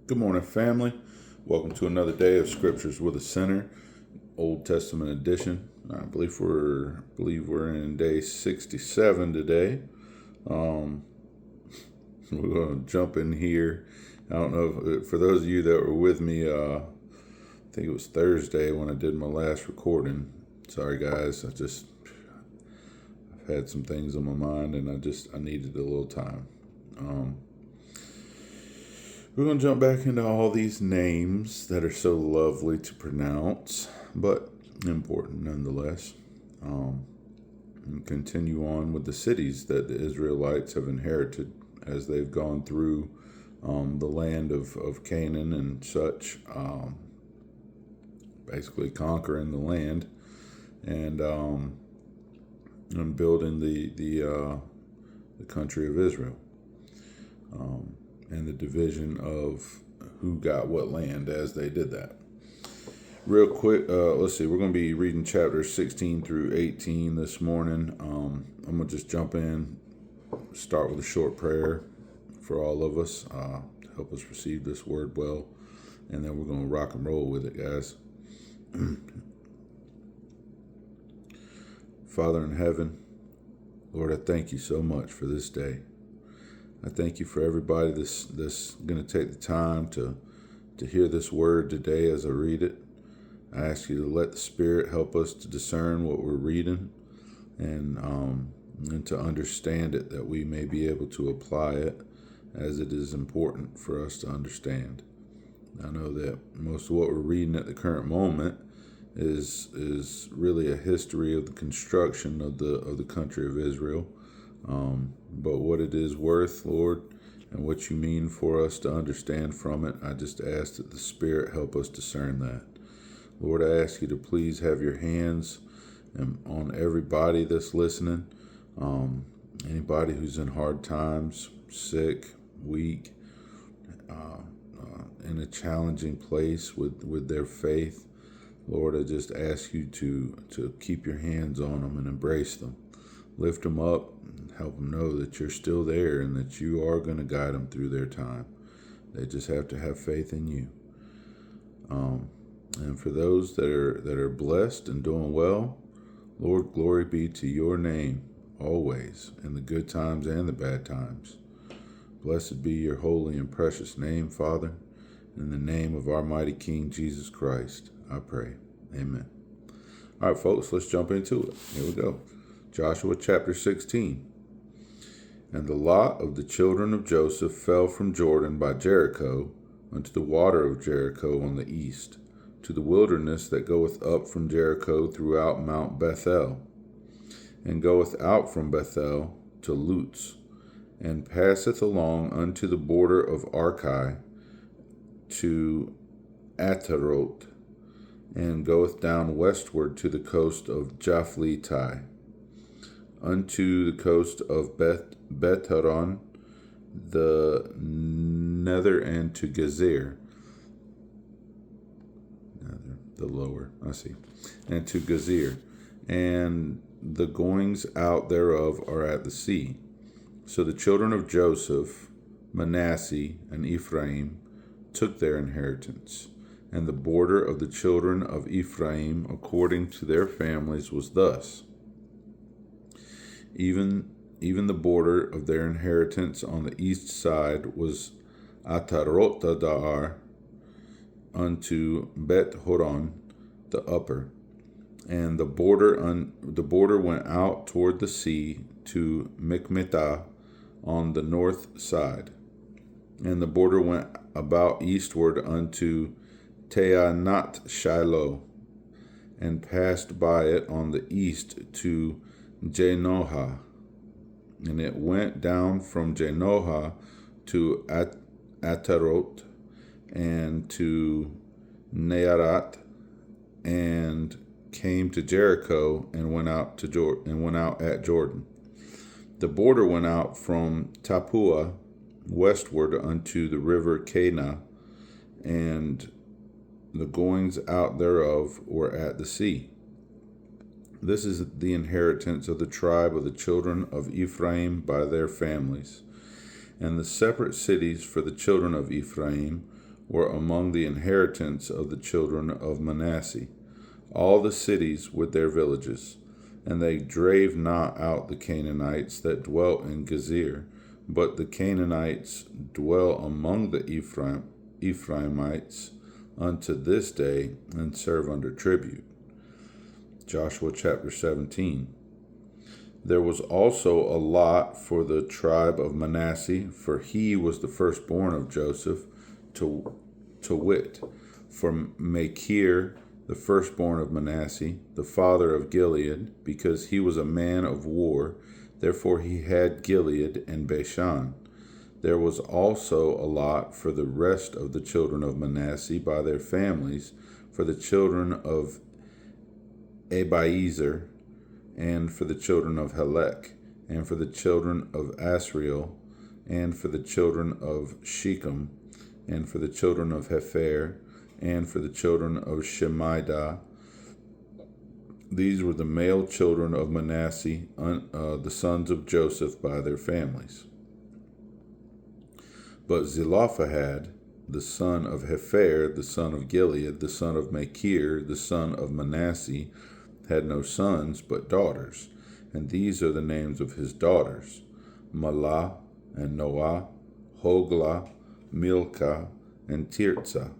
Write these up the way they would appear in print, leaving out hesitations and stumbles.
Good morning, family. Welcome to another day of Scriptures with a Sinner, Old Testament edition. I believe we're in day 67 today. We're going to jump in here. I don't know if, for those of you that were with me, I think it was Thursday when I did my last recording. Sorry, guys. I've had some things on my mind, and I needed a little time. We're going to jump back into all these names that are so lovely to pronounce, but important nonetheless. And continue on with the cities that the Israelites have inherited as they've gone through the land of Canaan and such, basically conquering the land and building the country of Israel. And the division of who got what land as they did that. Real quick, let's see, we're going to be reading chapters 16 through 18 this morning. I'm going to just jump in, start with a short prayer for all of us to help us receive this word well, and then we're going to rock and roll with it, guys. Father in heaven, Lord, I thank you so much for this day. I thank you for everybody that's going to take the time to hear this word today as I read it. I ask you to let the Spirit help us to discern what we're reading and to understand it, that we may be able to apply it as it is important for us to understand. I know that most of what we're reading at the current moment is really a history of the construction of the country of Israel. But what it is worth, Lord, and what you mean for us to understand from it, I just ask that the Spirit help us discern that. Lord, I ask you to please have your hands on everybody that's listening, anybody who's in hard times, sick, weak, in a challenging place with their faith. Lord, I just ask you to keep your hands on them and embrace them. Lift them up and help them know that you're still there and that you are going to guide them through their time. They just have to have faith in you. And for those that are blessed and doing well, Lord, glory be to your name always, in the good times and the bad times. Blessed be your holy and precious name, Father. In the name of our mighty King Jesus Christ, I pray. Amen. All right, folks, let's jump into it. Here we go. Joshua chapter 16. And the lot of the children of Joseph fell from Jordan by Jericho unto the water of Jericho on the east, to the wilderness that goeth up from Jericho throughout Mount Bethel, and goeth out from Bethel to Luz, and passeth along unto the border of Archi to Ataroth, and goeth down westward to the coast of Japhletai, unto the coast of Betharon, the nether, and to Gezer, the lower, and to Gezer, and the goings out thereof are at the sea. So the children of Joseph, Manasseh, and Ephraim took their inheritance. And the border of the children of Ephraim according to their families was thus. Even the border of their inheritance on the east side was Atarotadar unto Bet Horon the upper, and the border went out toward the sea to Mikmetah on the north side, and the border went about eastward unto Teanat Shiloh, and passed by it on the east to Janohah, and it went down from Janohah to Ataroth, and to Nearat, and came to Jericho, and went out at Jordan. The border went out from Tapua westward unto the river Cana, and the goings out thereof were at the sea. This is the inheritance of the tribe of the children of Ephraim by their families. And the separate cities for the children of Ephraim were among the inheritance of the children of Manasseh, all the cities with their villages. And they drave not out the Canaanites that dwelt in Gezer, but the Canaanites dwell among the Ephraimites unto this day, and serve under tribute. Joshua chapter 17. There was also a lot for the tribe of Manasseh, for he was the firstborn of Joseph, to wit, for Machir, the firstborn of Manasseh, the father of Gilead, because he was a man of war, therefore he had Gilead and Bashan. There was also a lot for the rest of the children of Manasseh by their families, for the children of Abiezer, and for the children of Helek, and for the children of Asriel, and for the children of Shechem, and for the children of Hepher, and for the children of Shemaiah. These were the male children of Manasseh, the sons of Joseph by their families. But Zelophehad, the son of Hepher, the son of Gilead, the son of Machir, the son of Manasseh, had no sons but daughters, and these are the names of his daughters: Mahlah, and Noah, Hoglah, Milcah, and Tirzah.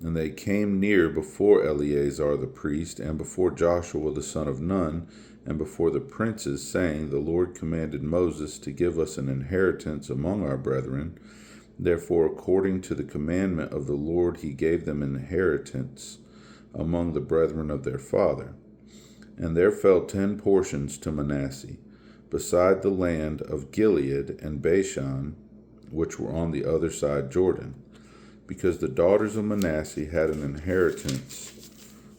And they came near before Eleazar the priest, and before Joshua the son of Nun, and before the princes, saying, The Lord commanded Moses to give us an inheritance among our brethren. Therefore, according to the commandment of the Lord, he gave them an inheritance among the brethren of their father. And there fell 10 portions to Manasseh, beside the land of Gilead and Bashan, which were on the other side Jordan, because the daughters of Manasseh had an inheritance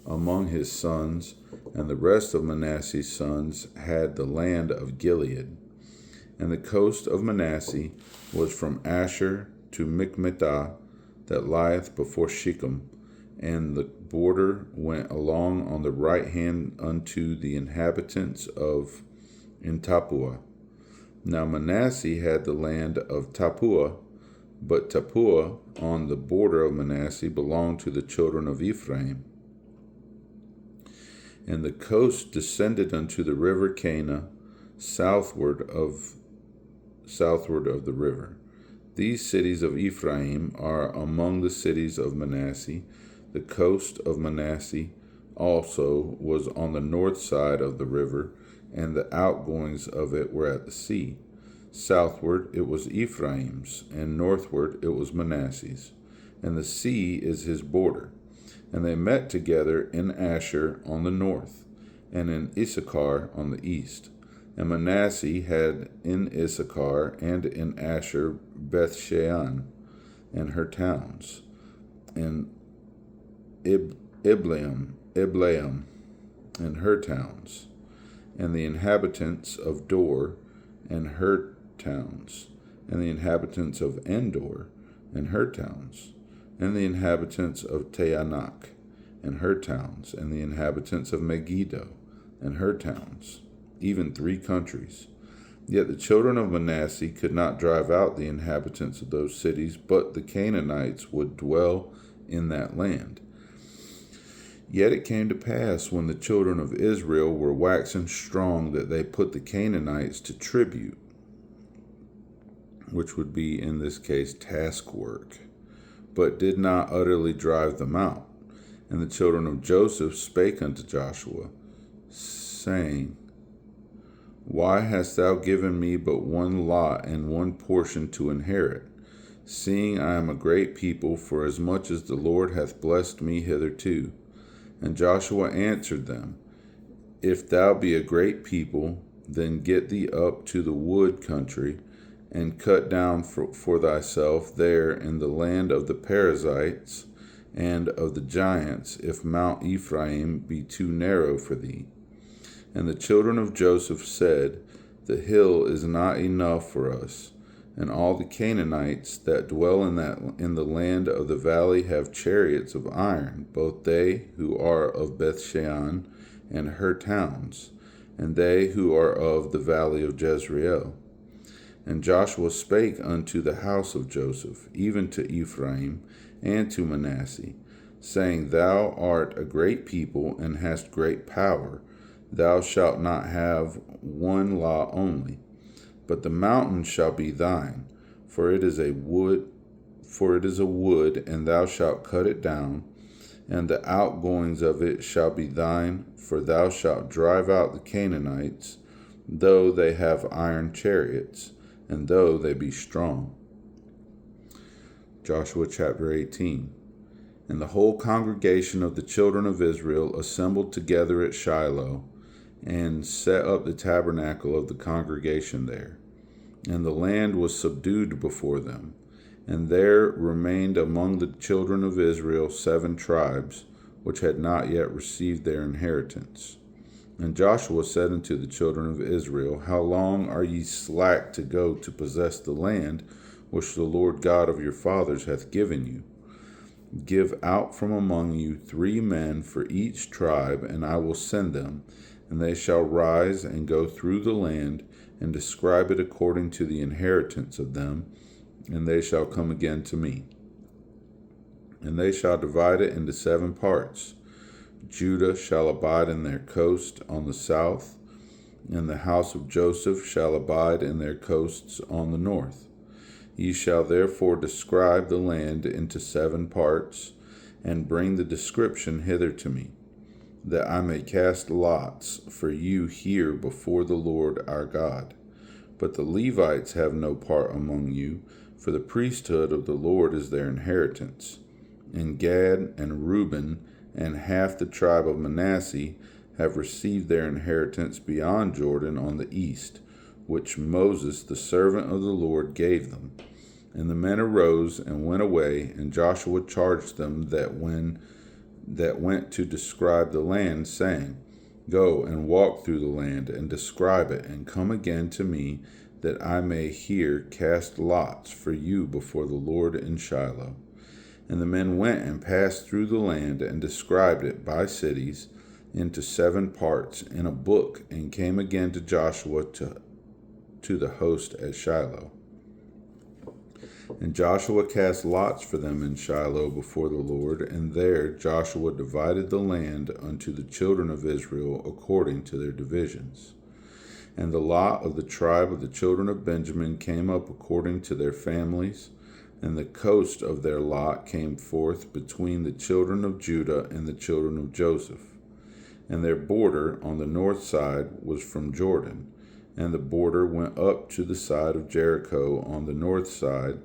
among his sons, and the rest of Manasseh's sons had the land of Gilead. And the coast of Manasseh was from Asher to Michmetah, that lieth before Shechem, and the border went along on the right hand unto the inhabitants of Tappuah. Now Manasseh had the land of Tappuah, but Tappuah on the border of Manasseh belonged to the children of Ephraim. And the coast descended unto the river Cana, southward of the river. These cities of Ephraim are among the cities of Manasseh. The coast of Manasseh also was on the north side of the river, and the outgoings of it were at the sea. Southward it was Ephraim's, and northward it was Manasseh's, and the sea is his border. And they met together in Asher on the north, and in Issachar on the east. And Manasseh had in Issachar and in Asher Bethshean and her towns, and Ibleam and her towns, and the inhabitants of Dor and her towns, and the inhabitants of Endor and her towns, and the inhabitants of Taanach and her towns, and the inhabitants of Megiddo and her towns, even 3 countries. Yet the children of Manasseh could not drive out the inhabitants of those cities, but the Canaanites would dwell in that land. Yet it came to pass, when the children of Israel were waxen strong, that they put the Canaanites to tribute, which would be in this case task work, but did not utterly drive them out. And the children of Joseph spake unto Joshua, saying, Why hast thou given me but one lot and one portion to inherit, seeing I am a great people, for as much as the Lord hath blessed me hitherto? And Joshua answered them, If thou be a great people, then get thee up to the wood country, and cut down for thyself there in the land of the Perizzites and of the giants, if Mount Ephraim be too narrow for thee. And the children of Joseph said, The hill is not enough for us, and all the Canaanites that dwell in the land of the valley have chariots of iron, both they who are of Bethshean and her towns, and they who are of the valley of Jezreel. And Joshua spake unto the house of Joseph, even to Ephraim, and to Manasseh, saying, Thou art a great people, and hast great power. Thou shalt not have one law only, but the mountain shall be thine, for it is a wood, and thou shalt cut it down, and the outgoings of it shall be thine, for thou shalt drive out the Canaanites, though they have iron chariots, and though they be strong. Joshua chapter 18. And the whole congregation of the children of Israel assembled together at Shiloh, and set up the tabernacle of the congregation there. And the land was subdued before them. And there remained among the children of Israel 7 tribes, which had not yet received their inheritance. And Joshua said unto the children of Israel, How long are ye slack to go to possess the land which the Lord God of your fathers hath given you? Give out from among you 3 men for each tribe, and I will send them, and they shall rise and go through the land, and describe it according to the inheritance of them, and they shall come again to me. And they shall divide it into 7 parts. Judah shall abide in their coast on the south, and the house of Joseph shall abide in their coasts on the north. Ye shall therefore describe the land into 7 parts, and bring the description hither to me, that I may cast lots for you here before the Lord our God. But the Levites have no part among you, for the priesthood of the Lord is their inheritance. And Gad and Reuben and half the tribe of Manasseh have received their inheritance beyond Jordan on the east, which Moses the servant of the Lord gave them. And the men arose and went away, and Joshua charged them that went to describe the land, saying, Go and walk through the land, and describe it, and come again to me, that I may here cast lots for you before the Lord in Shiloh. And the men went and passed through the land, and described it by cities into 7 parts in a book, and came again to Joshua to the host at Shiloh. And Joshua cast lots for them in Shiloh before the Lord, and there Joshua divided the land unto the children of Israel according to their divisions. And the lot of the tribe of the children of Benjamin came up according to their families, and the coast of their lot came forth between the children of Judah and the children of Joseph. And their border on the north side was from Jordan, and the border went up to the side of Jericho on the north side,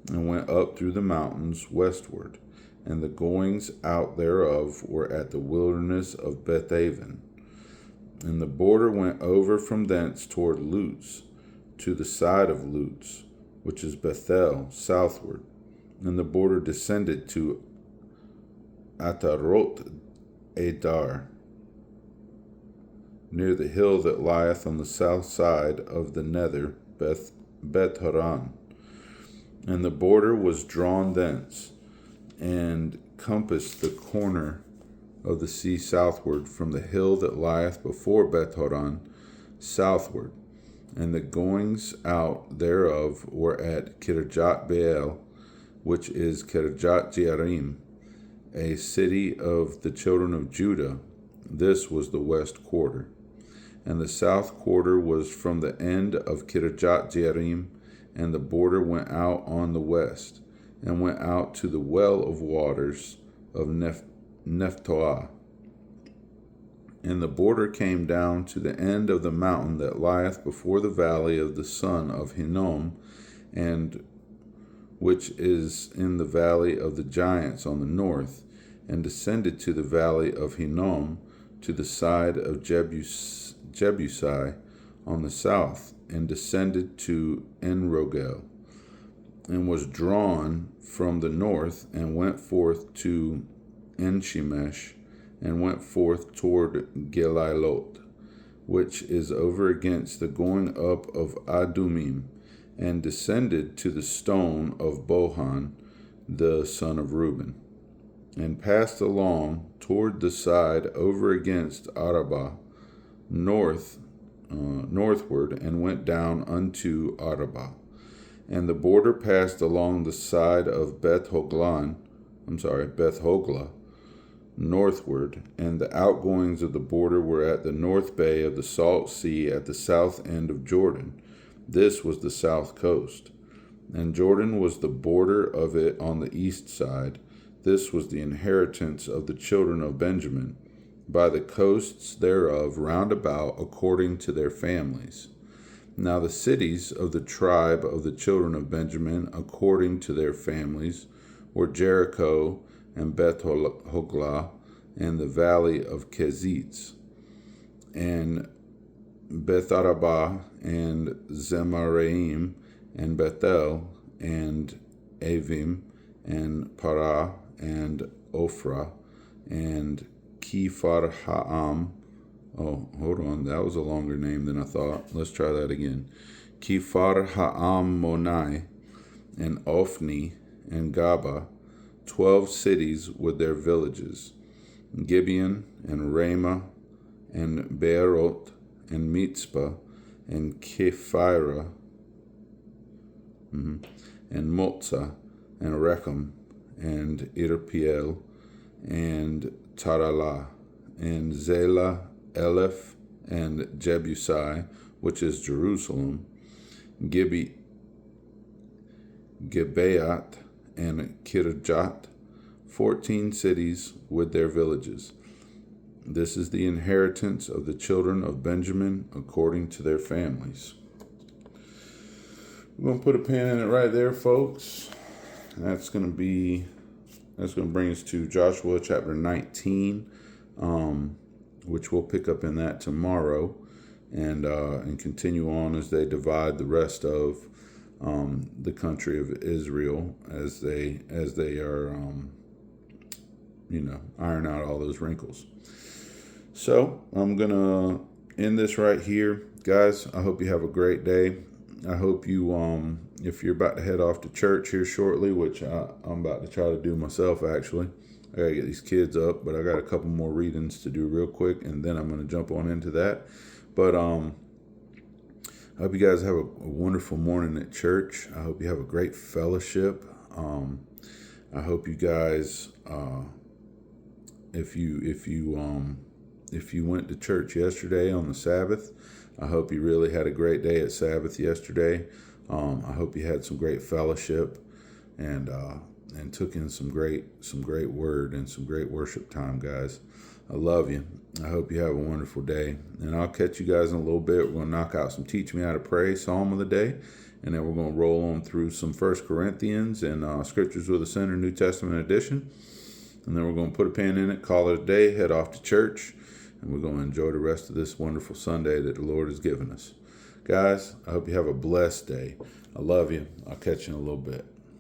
and went up through the mountains westward, and the goings out thereof were at the wilderness of Bethaven. And the border went over from thence toward Luz, to the side of Luz, which is Bethel, southward. And the border descended to Atarot Adar, near the hill that lieth on the south side of the nether Beth Horon. And the border was drawn thence, and compassed the corner of the sea southward from the hill that lieth before Beth Horon southward. And the goings out thereof were at Kirjat Baal, which is Kirjat Jearim, a city of the children of Judah. This was the west quarter. And the south quarter was from the end of Kirjat Jearim, and the border went out on the west, and went out to the well of waters of Nephtoah. And the border came down to the end of the mountain that lieth before the valley of the son of Hinnom, and which is in the valley of the giants on the north, and descended to the valley of Hinnom, to the side of Jebusai on the south, and descended to Enrogel, and was drawn from the north, and went forth to Enshemesh, and went forth toward Gelilot, which is over against the going up of Adumim, and descended to the stone of Bohan, the son of Reuben, and passed along toward the side over against Arabah, northward, and went down unto Arabah. And the border passed along the side of Beth Hoglan Beth Hogla, northward, and the outgoings of the border were at the north bay of the Salt Sea at the south end of Jordan. This was the south coast. And Jordan was the border of it on the east side. This was the inheritance of the children of Benjamin, by the coasts thereof round about, according to their families. Now the cities of the tribe of the children of Benjamin, according to their families, were Jericho, and Beth Hogla, and the valley of Kezitz, and Beth Arabah, and Zemaraim, and Bethel, and Avim, and Parah, and Ophrah, and Kephar Ha'am. Oh, hold on, that was a longer name than I thought. Let's try that again. Kephar Ha'am Monai, and Ophni, and Gaba, 12 cities with their villages, Gibeon, and Ramah, and Beerot, and Mitzpah, and Kephirah, and Motzah, and Rechem, and Irpiel, and Taralah, and Zelah, Eleph, and Jebusai, which is Jerusalem, Gibeat, and Kirjat, 14 cities with their villages. This is the inheritance of the children of Benjamin according to their families. We're going to put a pin in it right there, folks. That's going to bring us to Joshua chapter 19, which we'll pick up in that tomorrow, and continue on as they divide the rest of the country of Israel as they are iron out all those wrinkles. So I'm gonna end this right here, guys. I hope you have a great day. I hope you if you're about to head off to church here shortly, which I'm about to try to do myself, actually. I gotta get these kids up, but I got a couple more readings to do real quick, and then I'm gonna jump on into that. But I hope you guys have a wonderful morning at church. I hope you have a great fellowship. I hope you guys, if you went to church yesterday on the Sabbath, I hope you really had a great day at Sabbath yesterday. I hope you had some great fellowship and took in some great word and some great worship time, guys. I love you. I hope you have a wonderful day. And I'll catch you guys in a little bit. We're going to knock out some Teach Me How to Pray Psalm of the Day. And then we're going to roll on through some 1 Corinthians and Scriptures with a Center New Testament edition. And then we're going to put a pin in it, call it a day, head off to church. And we're going to enjoy the rest of this wonderful Sunday that the Lord has given us. Guys, I hope you have a blessed day. I love you. I'll catch you in a little bit.